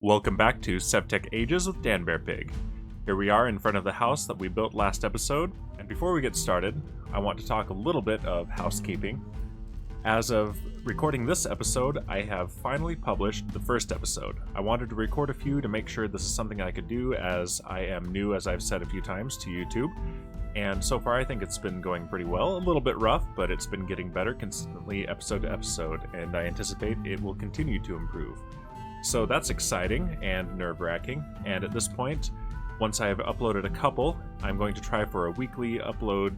Welcome back to SevTech Ages with Dan Bear Pig. Here we are in front of the house that we built last episode, and before we get started, I want to talk a little bit of housekeeping. As of recording this episode, I have finally published the first episode. I wanted to record a few to make sure this is something I could do, as I am new, as I've said a few times, to YouTube. And so far I think it's been going pretty well. A little bit rough, but it's been getting better consistently episode to episode, and I anticipate it will continue to improve. So that's exciting and nerve-wracking, and at this point, once I have uploaded a couple, I'm going to try for a weekly upload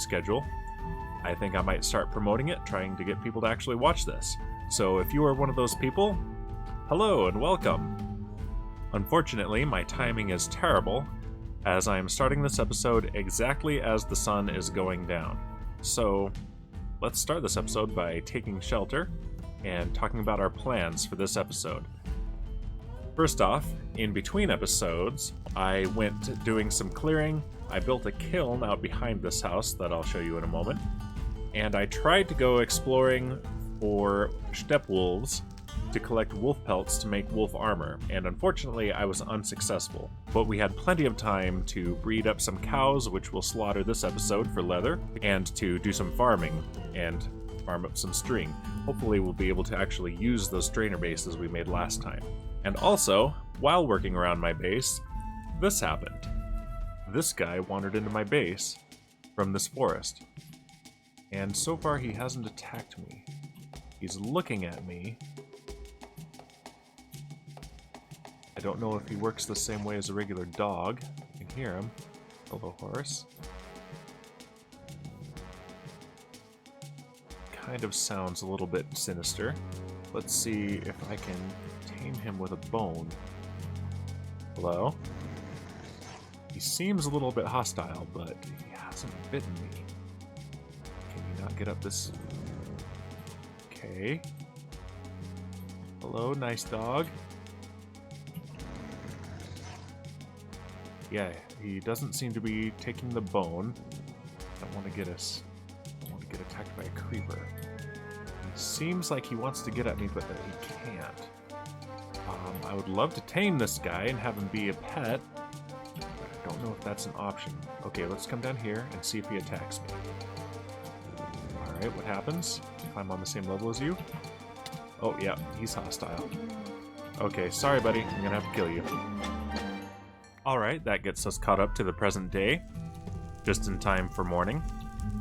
schedule. I think I might start promoting it, trying to get people to actually watch this. So if you are one of those people, hello and welcome. Unfortunately, my timing is terrible, as I am starting this episode exactly as the sun is going down. So let's start this episode by taking shelter and talking about our plans for this episode. First off, in between episodes, I went doing some clearing. I built a kiln out behind this house that I'll show you in a moment, and I tried to go exploring for steppe wolves to collect wolf pelts to make wolf armor, and unfortunately I was unsuccessful. But we had plenty of time to breed up some cows, which we'll slaughter this episode for leather, and to do some farming and farm up some string. Hopefully we'll be able to actually use those strainer bases we made last time. And also, while working around my base, this happened. This guy wandered into my base from this forest. And so far he hasn't attacked me. He's looking at me. I don't know if he works the same way as a regular dog. I can hear him. Hello, horse. Kind of sounds a little bit sinister. Let's see if I can tame him with a bone. Hello? He seems a little bit hostile, but he hasn't bitten me. Can you not get up this... Okay. Hello, nice dog. Yeah, he doesn't seem to be taking the bone. I don't want to get attacked by a creeper. He seems like he wants to get at me, but that he can't. I would love to tame this guy and have him be a pet, but I don't know if that's an option. Okay, let's come down here and see if he attacks me. Alright, what happens if I'm on the same level as you? Oh, yeah, he's hostile. Okay, sorry buddy, I'm gonna have to kill you. Alright, that gets us caught up to the present day, just in time for morning.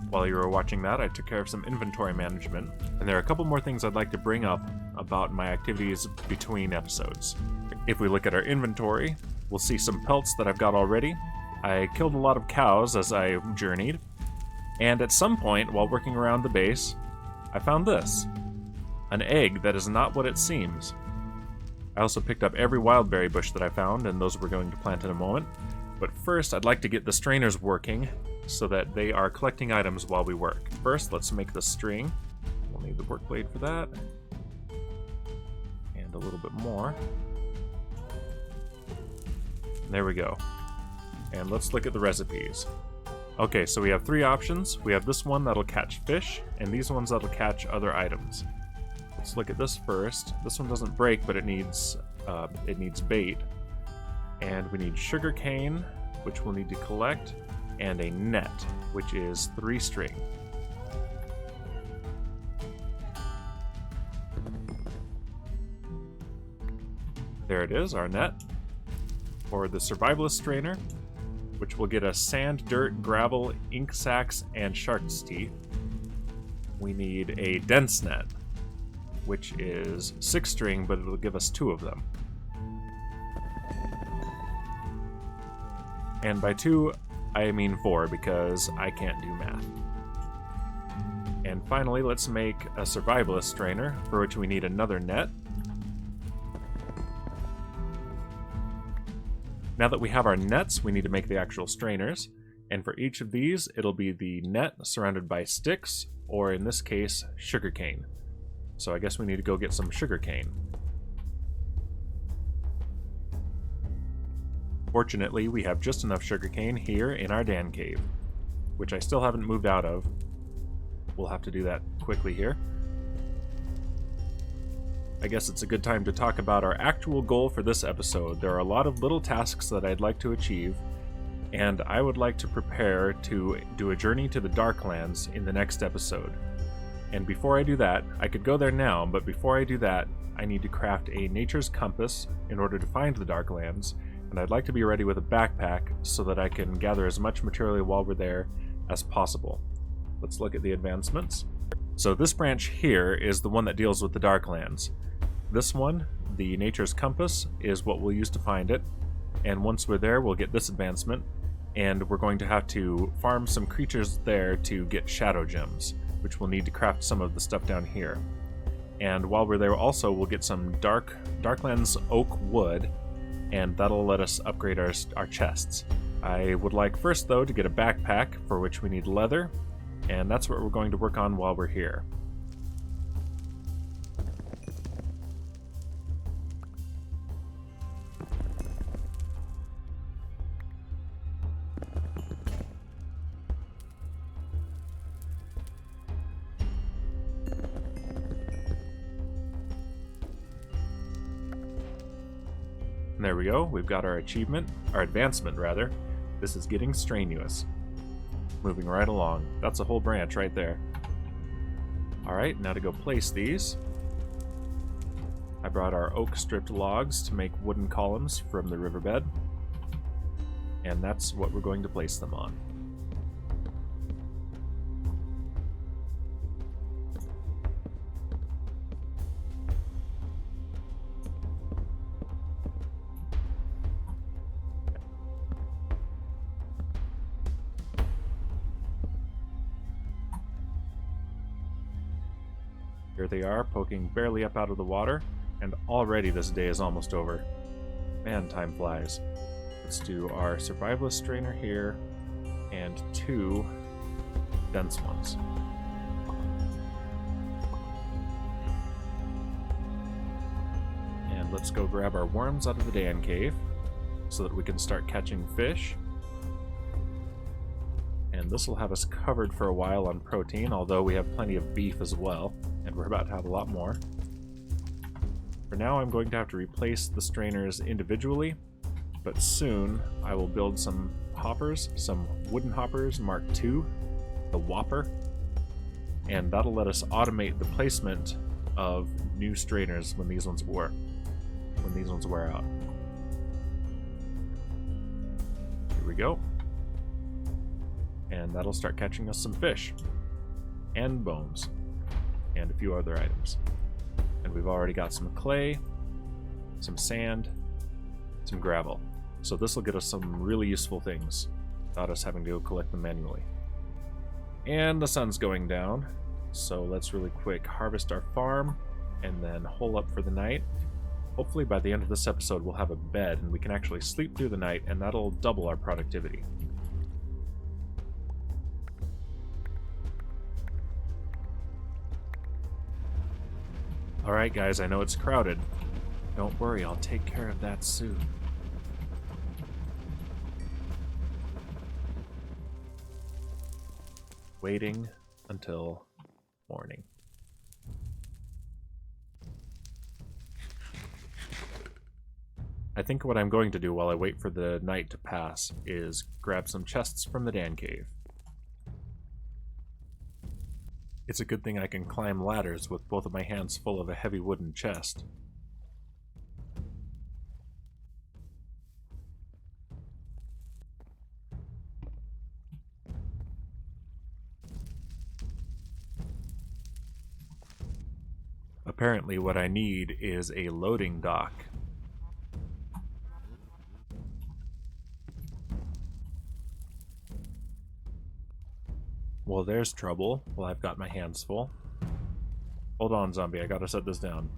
While you were watching that, I took care of some inventory management, and there are a couple more things I'd like to bring up about my activities between episodes. If we look at our inventory, we'll see some pelts that I've got already. I killed a lot of cows as I journeyed, and at some point, while working around the base, I found this. An egg that is not what it seems. I also picked up every wildberry bush that I found, and those we're going to plant in a moment. But first, I'd like to get the strainers working so that they are collecting items while we work. First, let's make the string. We'll need the work blade for that. And a little bit more. There we go. And let's look at the recipes. Okay, so we have three options. We have this one that'll catch fish, and these ones that'll catch other items. Let's look at this first. This one doesn't break, but it needs bait. And we need sugar cane, which we'll need to collect, and a net, which is 3 string. There it is, our net. For the survivalist strainer, which will get us sand, dirt, gravel, ink sacs, and shark's teeth, we need a dense net, which is 6 string, but it'll give us 2 of them. And by 2, I mean 4, because I can't do math. And finally, let's make a survivalist strainer, for which we need another net. Now that we have our nets, we need to make the actual strainers. And for each of these, it'll be the net surrounded by sticks, or in this case, sugarcane. So I guess we need to go get some sugarcane. Fortunately, we have just enough sugarcane here in our Dan cave, which I still haven't moved out of. We'll have to do that quickly here. I guess it's a good time to talk about our actual goal for this episode. There are a lot of little tasks that I'd like to achieve, and I would like to prepare to do a journey to the Darklands in the next episode. And before I do that, I could go there now, but before I do that, I need to craft a nature's compass in order to find the Darklands, and I'd like to be ready with a backpack so that I can gather as much material while we're there as possible. Let's look at the advancements. So this branch here is the one that deals with the Darklands. This one, the nature's compass, is what we'll use to find it, and once we're there we'll get this advancement, and we're going to have to farm some creatures there to get shadow gems, which we'll need to craft some of the stuff down here. And while we're there also we'll get some Darklands oak wood, and that'll let us upgrade our chests. I would like first though to get a backpack, for which we need leather, and that's what we're going to work on while we're here. And there we go, we've got our advancement rather. This is getting strenuous. Moving right along. That's a whole branch right there. Alright, now to go place these. I brought our oak stripped logs to make wooden columns from the riverbed. And that's what we're going to place them on. Here they are, poking barely up out of the water, and already this day is almost over. Man, time flies. Let's do our survivalist strainer here, and 2 dense ones. And let's go grab our worms out of the Dan Cave, so that we can start catching fish. And this will have us covered for a while on protein, although we have plenty of beef as well, and we're about to have a lot more. For now, I'm going to have to replace the strainers individually, but soon I will build some hoppers, some wooden hoppers Mark II, the Whopper, and that'll let us automate the placement of new strainers when these ones wear out. Here we go. And that'll start catching us some fish, and bones, and a few other items. And we've already got some clay, some sand, some gravel. So this will get us some really useful things, without us having to go collect them manually. And the sun's going down, so let's really quick harvest our farm, and then hole up for the night. Hopefully by the end of this episode we'll have a bed, and we can actually sleep through the night, and that'll double our productivity. Alright guys, I know it's crowded. Don't worry, I'll take care of that soon. Waiting until morning. I think what I'm going to do while I wait for the night to pass is grab some chests from the Dan Cave. It's a good thing I can climb ladders with both of my hands full of a heavy wooden chest. Apparently what I need is a loading dock. Well, there's trouble. Well, I've got my hands full. Hold on, zombie. I gotta set this down.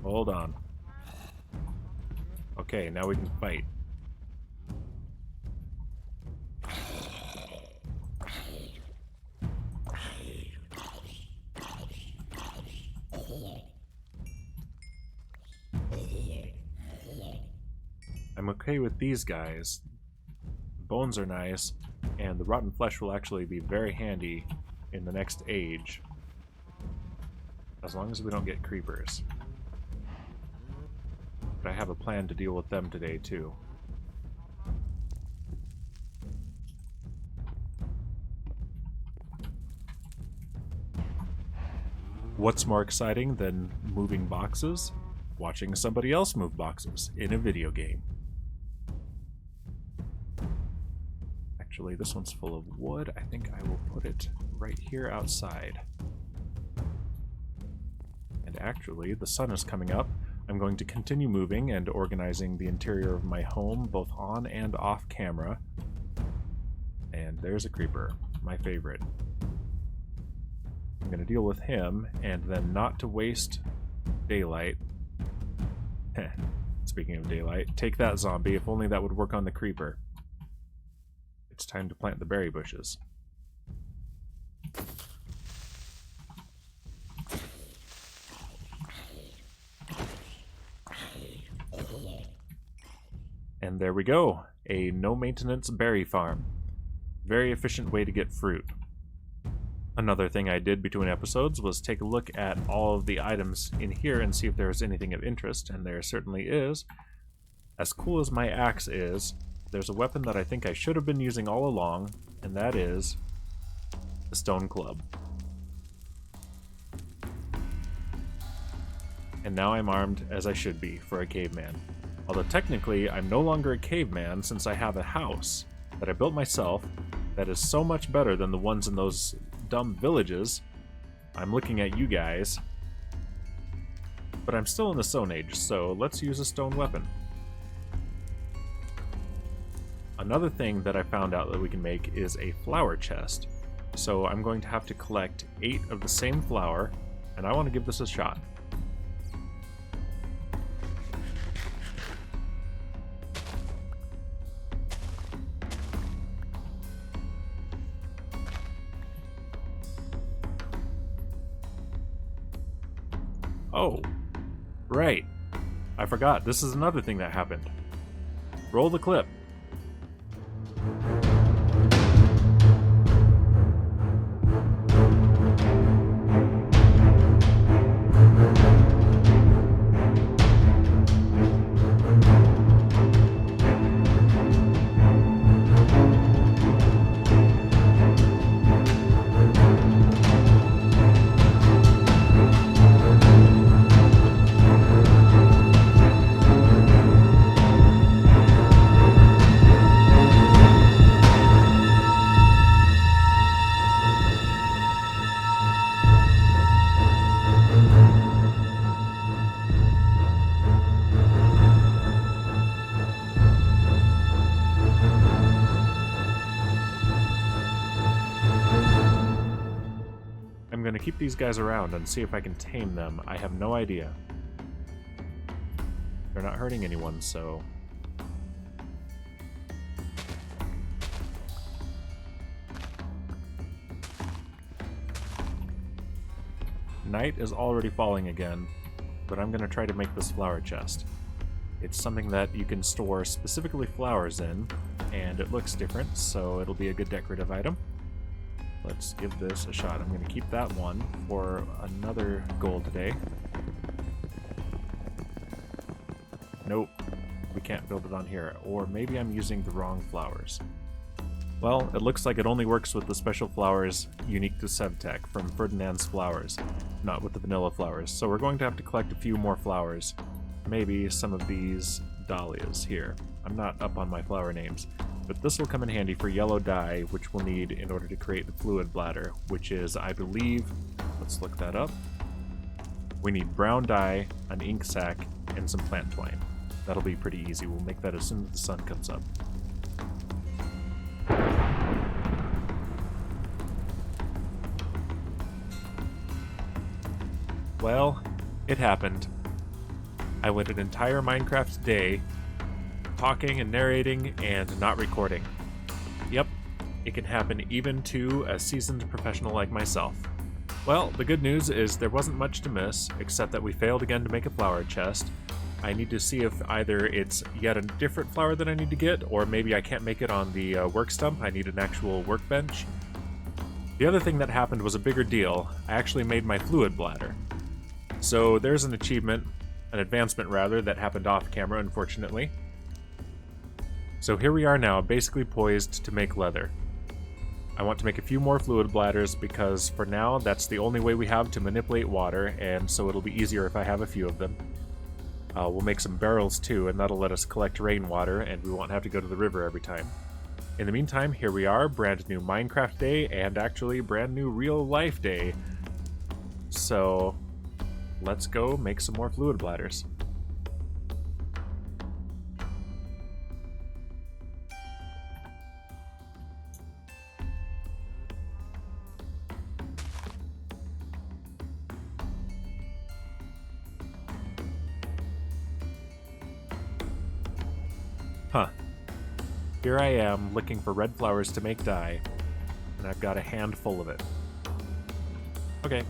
Hold on. Okay, now we can fight. I'm okay with these guys. Bones are nice, and the rotten flesh will actually be very handy in the next age. As long as we don't get creepers. but I have a plan to deal with them today too. What's more exciting than moving boxes? Watching somebody else move boxes in a video game. Actually, this one's full of wood. I think I will put it right here outside. And actually, the sun is coming up. I'm going to continue moving and organizing the interior of my home, both on and off camera. And there's a creeper, my favorite. I'm going to deal with him, and then not to waste daylight. Speaking of daylight, take that, zombie. If only that would work on the creeper. It's time to plant the berry bushes. And there we go. A no-maintenance berry farm. Very efficient way to get fruit. Another thing I did between episodes was take a look at all of the items in here and see if there was anything of interest, and there certainly is. As cool as my axe is, there's a weapon that I think I should have been using all along, and that is the stone club. And now I'm armed as I should be for a caveman. Although technically I'm no longer a caveman since I have a house that I built myself that is so much better than the ones in those dumb villages. I'm looking at you guys. But I'm still in the Stone Age, so let's use a stone weapon. Another thing that I found out that we can make is a flower chest. So I'm going to have to collect 8 of the same flower, and I want to give this a shot. Oh, right. I forgot. This is another thing that happened. Roll the clip. I'm going to keep these guys around and see if I can tame them. I have no idea. They're not hurting anyone, so... Night is already falling again, but I'm going to try to make this flower chest. It's something that you can store specifically flowers in, and it looks different, so it'll be a good decorative item. Let's give this a shot. I'm going to keep that one for another goal today. Nope, we can't build it on here. Or maybe I'm using the wrong flowers. Well, it looks like it only works with the special flowers unique to SevTech from Ferdinand's Flowers, not with the vanilla flowers. So we're going to have to collect a few more flowers. Maybe some of these dahlias here. I'm not up on my flower names. But this will come in handy for yellow dye, which we'll need in order to create the fluid bladder, which is, I believe, let's look that up. We need brown dye, an ink sac, and some plant twine. That'll be pretty easy. We'll make that as soon as the sun comes up. Well, it happened. I went an entire Minecraft day talking and narrating and not recording. Yep, it can happen even to a seasoned professional like myself. Well, the good news is there wasn't much to miss, except that we failed again to make a flower chest. I need to see if either it's yet a different flower that I need to get, or maybe I can't make it on the work stump. I need an actual workbench. The other thing that happened was a bigger deal. I actually made my fluid bladder. So there's an achievement An advancement, rather, that happened off camera, unfortunately. So here we are now, basically poised to make leather. I want to make a few more fluid bladders because for now that's the only way we have to manipulate water, and so it'll be easier if I have a few of them. We'll make some barrels too, and that'll let us collect rainwater, and we won't have to go to the river every time. In the meantime, here we are, brand new Minecraft day, and actually brand new real life day. So let's go make some more fluid bladders. Huh. Here I am, looking for red flowers to make dye, and I've got a handful of it. Okay.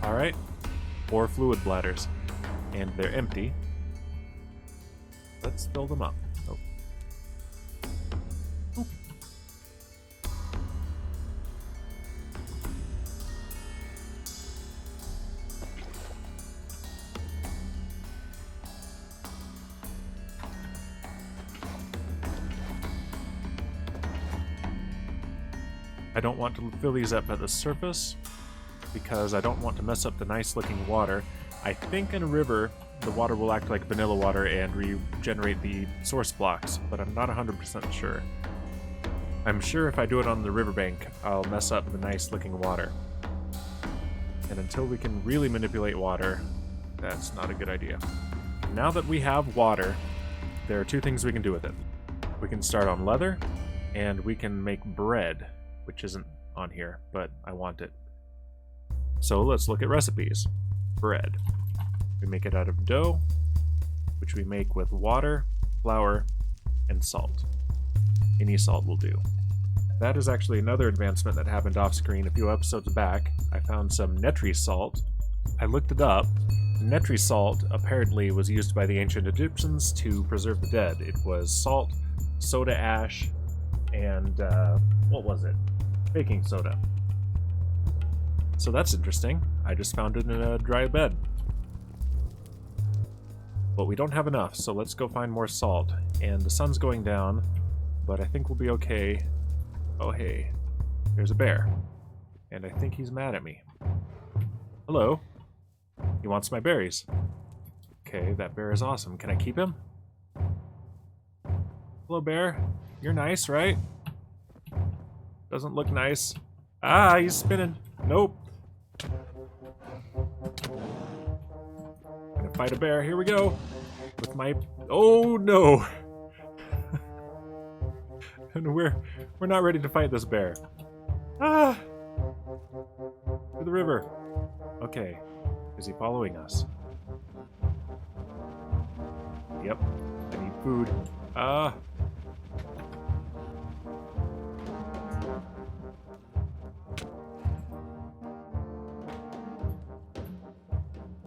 Alright. 4 fluid bladders. And they're empty. Let's fill them up. Oh. Oop. I don't want to fill these up at the surface because I don't want to mess up the nice looking water. I think in a river, the water will act like vanilla water and regenerate the source blocks, but I'm not 100% sure. I'm sure if I do it on the riverbank, I'll mess up the nice looking water. And until we can really manipulate water, that's not a good idea. Now that we have water, there are 2 things we can do with it. We can start on leather, and we can make bread, which isn't on here, but I want it. So let's look at recipes. Bread. We make it out of dough, which we make with water, flour, and salt. Any salt will do. That is actually another advancement that happened off screen a few episodes back. I found some Netri salt. I looked it up. Netri salt apparently was used by the ancient Egyptians to preserve the dead. It was salt, soda ash, and what was it? Baking soda. So that's interesting. I just found it in a dry bed. But we don't have enough, so let's go find more salt. And the sun's going down, but I think we'll be okay. Oh hey, there's a bear. And I think he's mad at me. Hello. He wants my berries. Okay, that bear is awesome. Can I keep him? Hello, bear. You're nice, right? Doesn't look nice. Ah, he's spinning. Nope. Gonna fight a bear. Here we go. With my... Oh, no. And we're not ready to fight this bear. Ah! To the river. Okay. Is he following us? Yep. I need food. Ah!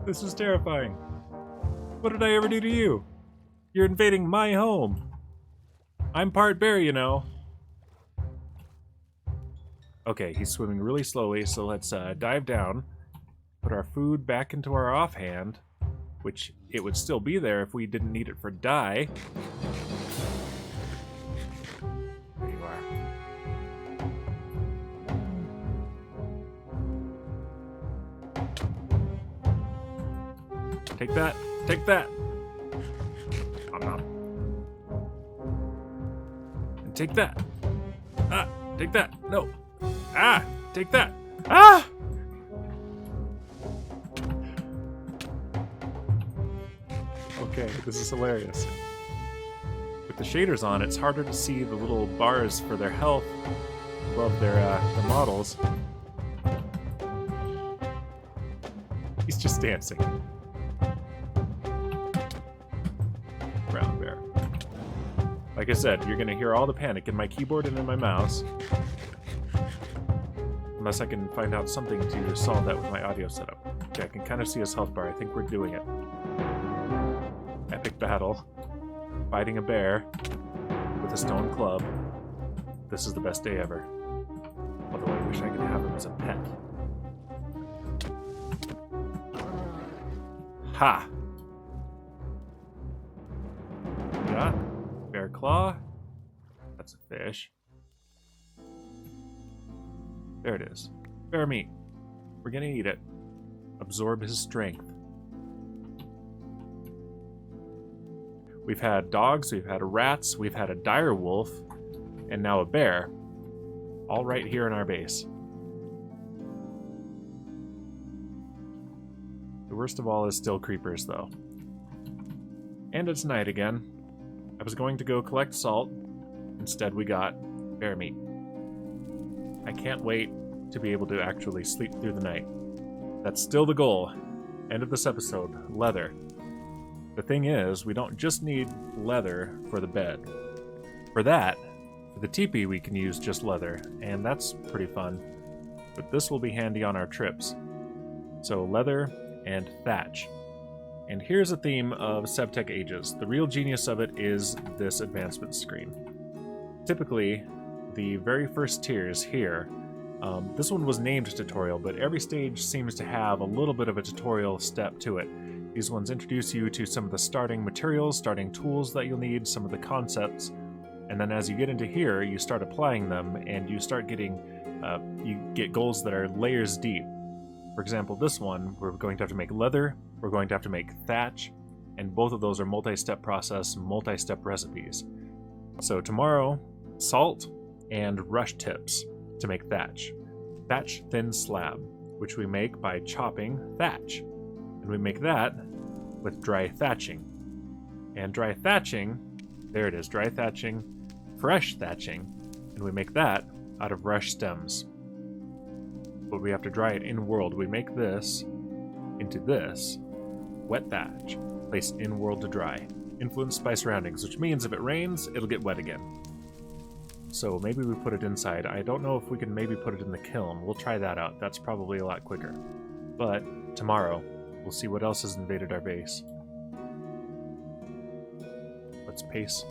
This is terrifying. What did I ever do to you? You're invading my home. I'm part bear, you know. Okay, he's swimming really slowly, so let's dive down, put our food back into our offhand, which it would still be there if we didn't need it for dye. There you are. Take that! Take that! Nom nom. And take that! Ah! Take that! No! Ah! Take that! Ah! Okay, this is hilarious. With the shaders on, it's harder to see the little bars for their health above their models. He's just dancing. Brown bear. Like I said, you're gonna hear all the panic in my keyboard and in my mouse. Unless I can find out something to solve that with my audio setup. Okay, I can kind of see his health bar. I think we're doing it. Epic battle. Fighting a bear with a stone club. This is the best day ever. Although I wish I could have him as a pet. Ha! Yeah. Bear claw. That's a fish. There it is. Bear meat. We're gonna eat it. Absorb his strength. We've had dogs, we've had rats, we've had a dire wolf, and now a bear. All right here in our base. The worst of all is still creepers, though. And it's night again. I was going to go collect salt. Instead, we got bear meat. I can't wait to be able to actually sleep through the night. That's still the goal. End of this episode. Leather. The thing is, we don't just need leather for the bed. For that, for the teepee we can use just leather, and that's pretty fun. But this will be handy on our trips. So leather and thatch. And here's a theme of SevTech Ages. The real genius of it is this advancement screen. Typically, the very first tiers here, this one was named tutorial, but every stage seems to have a little bit of a tutorial step to it. These ones introduce you to some of the starting materials, starting tools that you'll need, some of the concepts, and then as you get into here, you start applying them, and you start getting, you get goals that are layers deep. For example, this one, we're going to have to make leather, we're going to have to make thatch, and both of those are multi-step process, multi-step recipes. So tomorrow, salt and rush tips to make thatch. Thatch thin slab, which we make by chopping thatch. And we make that with dry thatching. And dry thatching, there it is, dry thatching, fresh thatching, and we make that out of rush stems. But we have to dry it in-world. We make this into this, wet thatch, placed in-world to dry, influenced by surroundings, which means if it rains, it'll get wet again. So maybe we put it inside. I don't know if we can maybe put it in the kiln. We'll try that out. That's probably a lot quicker. But tomorrow, we'll see what else has invaded our base. Let's pace.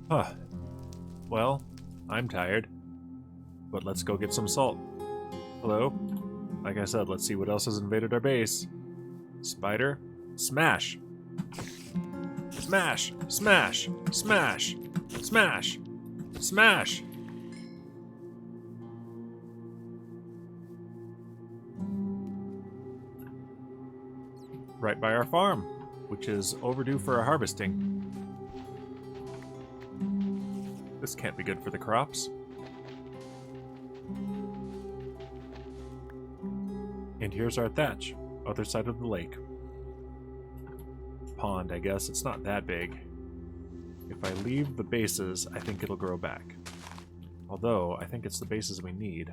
Huh. Well, I'm tired. But let's go get some salt. Hello? Like I said, let's see what else has invaded our base. Spider. Smash! Smash! Smash! Smash! Smash! Smash! Right by our farm, which is overdue for a harvesting. This can't be good for the crops. And here's our thatch, other side of the lake. Pond, I guess. It's not that big. If I leave the bases, I think it'll grow back. Although, I think it's the bases we need.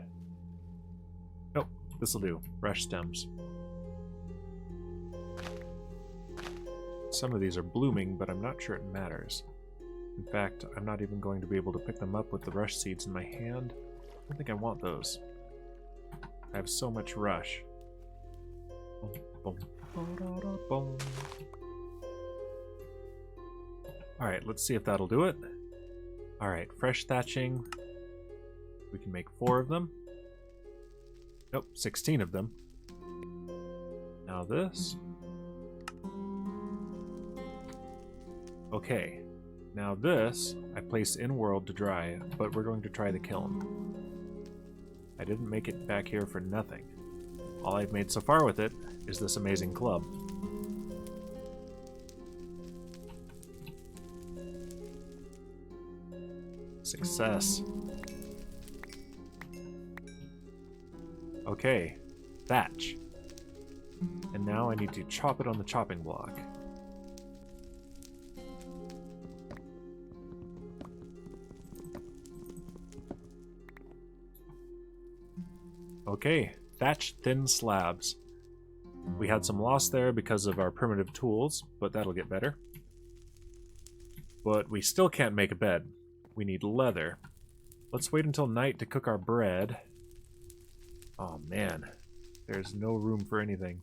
Nope, this'll do. Rush stems. Some of these are blooming, but I'm not sure it matters. In fact, I'm not even going to be able to pick them up with the rush seeds in my hand. I don't think I want those. I have so much rush. Alright, let's see if that'll do it. Alright, fresh thatching. We can make 4 of them. Nope, 16 of them. Now this. Okay. Now this, I place in-world to dry, but we're going to try the kiln. I didn't make it back here for nothing. All I've made so far with it is this amazing club. Success. Okay, thatch. And now I need to chop it on the chopping block. Okay, thatch thin slabs. We had some loss there because of our primitive tools, but that'll get better. But we still can't make a bed. We need leather. Let's wait until night to cook our bread. Oh man, there's no room for anything.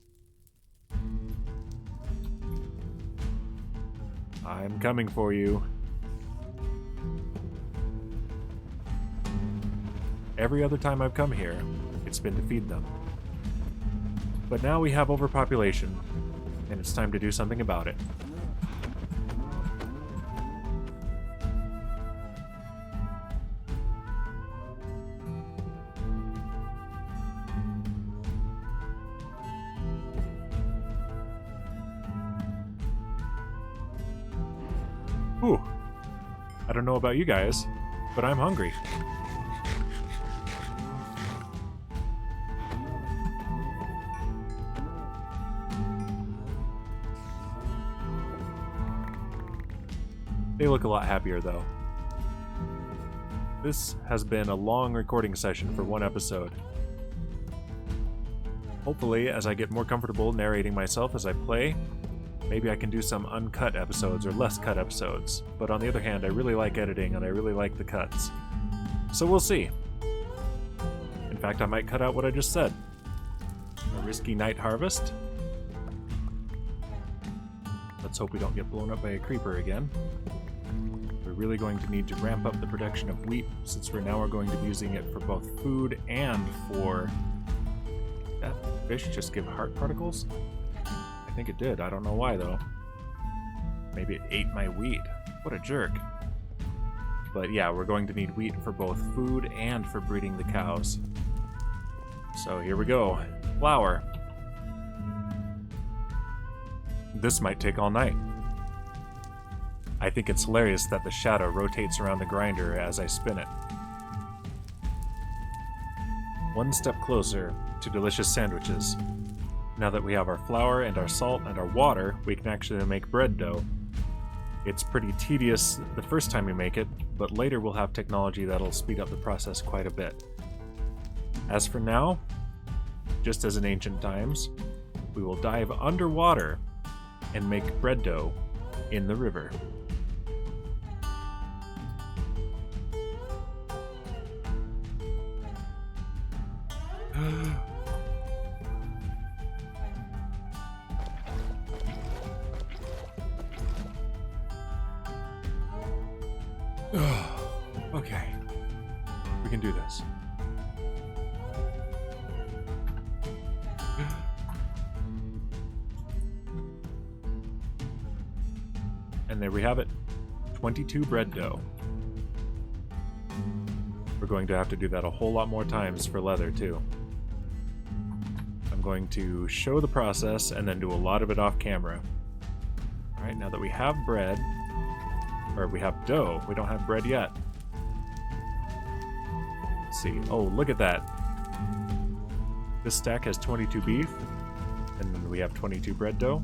I'm coming for you. Every other time I've come here, it's been to feed them. But now we have overpopulation, and it's time to do something about it. Whew. I don't know about you guys, but I'm hungry. They look a lot happier, though. This has been a long recording session for one episode. Hopefully, as I get more comfortable narrating myself as I play, maybe I can do some uncut episodes or less cut episodes. But on the other hand, I really like editing and I really like the cuts. So we'll see. In fact, I might cut out what I just said. A risky night harvest. Let's hope we don't get blown up by a creeper again. We're really going to need to ramp up the production of wheat, since we're going to be using it for both food and for... Did that fish just give heart particles? I think it did. I don't know why, though. Maybe it ate my wheat. What a jerk. But yeah, we're going to need wheat for both food and for breeding the cows. So here we go. Flour. This might take all night. I think it's hilarious that the shadow rotates around the grinder as I spin it. One step closer to delicious sandwiches. Now that we have our flour and our salt and our water, we can actually make bread dough. It's pretty tedious the first time we make it, but later we'll have technology that'll speed up the process quite a bit. As for now, just as in ancient times, we will dive underwater and make bread dough in the river. Okay, we can do this. And there we have it, 22 bread dough. We're going to have to do that a whole lot more times for leather too. I'm going to show the process and then do a lot of it off camera. Alright, now that we have bread, or we have dough, we don't have bread yet. Let's see, oh look at that. This stack has 22 beef, and then we have 22 bread dough.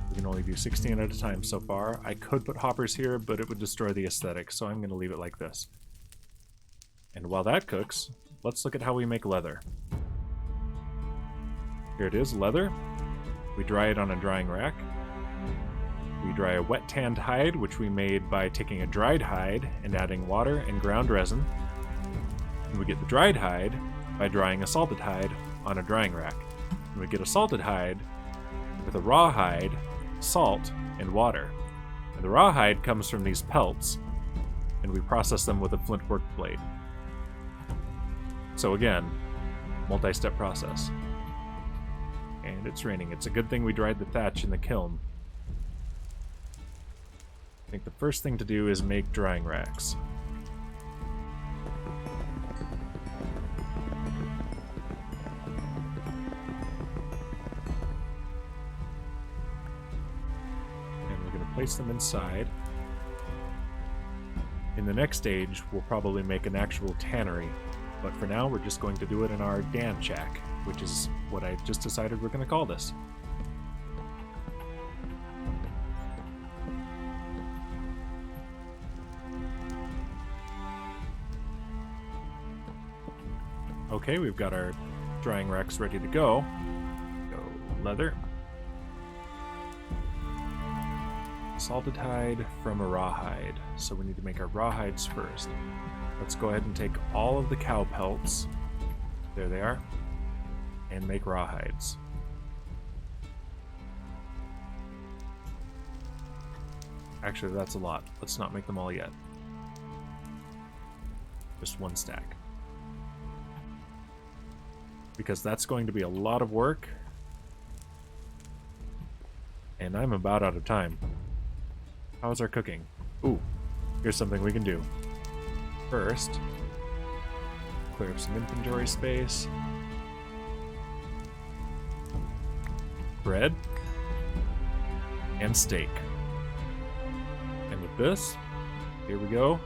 We can only do 16 at a time so far. I could put hoppers here, but it would destroy the aesthetic, so I'm going to leave it like this. And while that cooks, let's look at how we make leather. Here it is, leather. We dry it on a drying rack. We dry a wet tanned hide, which we made by taking a dried hide and adding water and ground resin. And we get the dried hide by drying a salted hide on a drying rack. And we get a salted hide with a raw hide, salt, and water. And the raw hide comes from these pelts, and we process them with a flint work blade. So again, multi-step process. And it's raining. It's a good thing we dried the thatch in the kiln. I think the first thing to do is make drying racks. place them inside. In the next stage, we'll probably make an actual tannery, but for now we're just going to do it in our Dan shack, which is what I just decided we're going to call this. Okay, we've got our drying racks ready to go. Go leather. Salted hide from a rawhide. So we need to make our rawhides first. Let's go ahead and take all of the cow pelts. There they are. And make rawhides. Actually, that's a lot. Let's not make them all yet. Just one stack. Because that's going to be a lot of work. And I'm about out of time. How's our cooking? Ooh, here's something we can do. First, clear up some inventory space. Bread. And steak. And with this, here we go.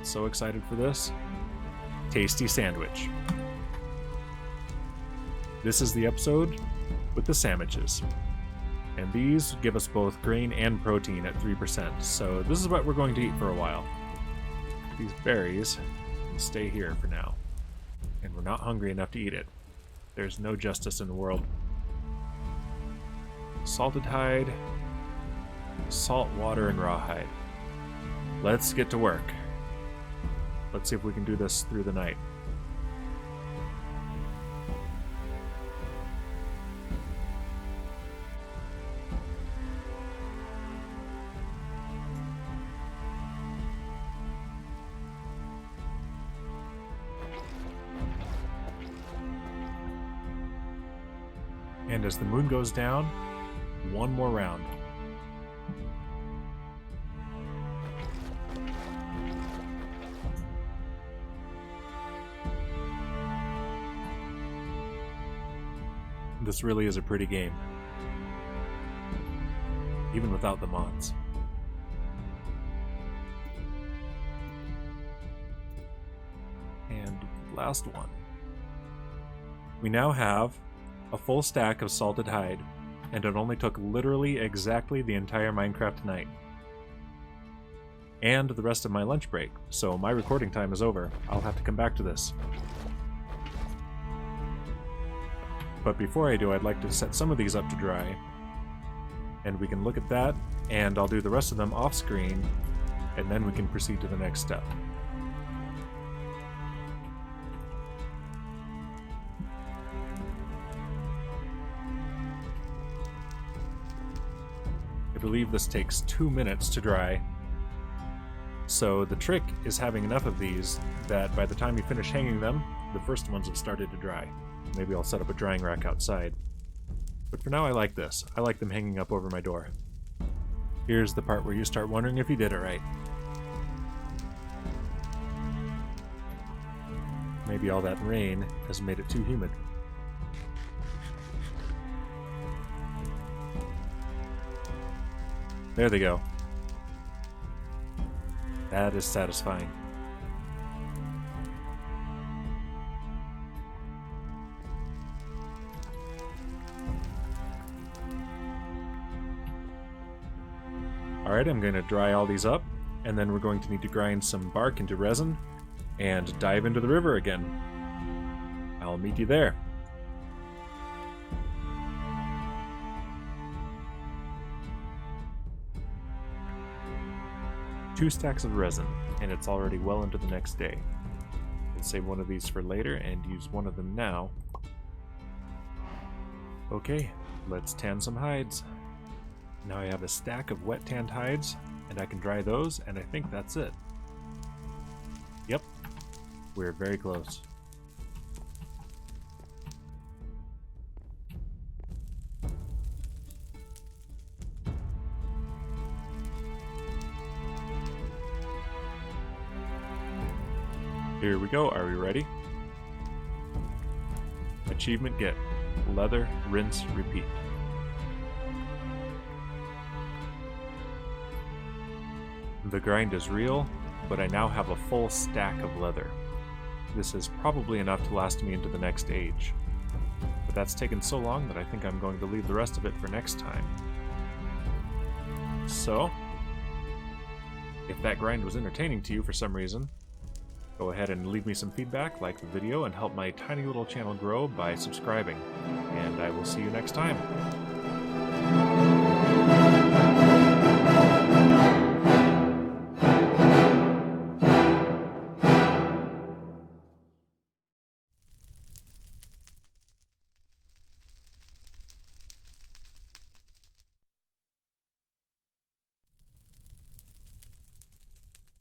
So excited for this. Tasty sandwich. This is the episode with the Sammiches. And these give us both grain and protein at 3%, so this is what we're going to eat for a while. These berries can stay here for now. And we're not hungry enough to eat it. There's no justice in the world. Salted hide, salt water, and rawhide. Let's get to work. Let's see if we can do this through the night. And as the moon goes down, one more round. This really is a pretty game, even without the mods. And last one. We now have a full stack of salted hide, and it only took literally exactly the entire Minecraft night. And the rest of my lunch break, so my recording time is over. I'll have to come back to this. But before I do, I'd like to set some of these up to dry, and we can look at that, and I'll do the rest of them off screen, and then we can proceed to the next step. I believe this takes 2 minutes to dry. So the trick is having enough of these that by the time you finish hanging them, the first ones have started to dry. Maybe I'll set up a drying rack outside. But for now I like this. I like them hanging up over my door. Here's the part where you start wondering if you did it right. Maybe all that rain has made it too humid. There they go. That is satisfying. Alright, I'm going to dry all these up, and then we're going to need to grind some bark into resin and dive into the river again. I'll meet you there. Two stacks of resin, and it's already well into the next day. I'll save one of these for later and use one of them now. Okay, let's tan some hides. Now I have a stack of wet tanned hides, and I can dry those, and I think that's it. Yep, we're very close. Here we go, are we ready? Achievement get. Leather, rinse, repeat. The grind is real, but I now have a full stack of leather. This is probably enough to last me into the next age. But that's taken so long that I think I'm going to leave the rest of it for next time. So, if that grind was entertaining to you for some reason, go ahead and leave me some feedback, like the video, and help my tiny little channel grow by subscribing. And I will see you next time.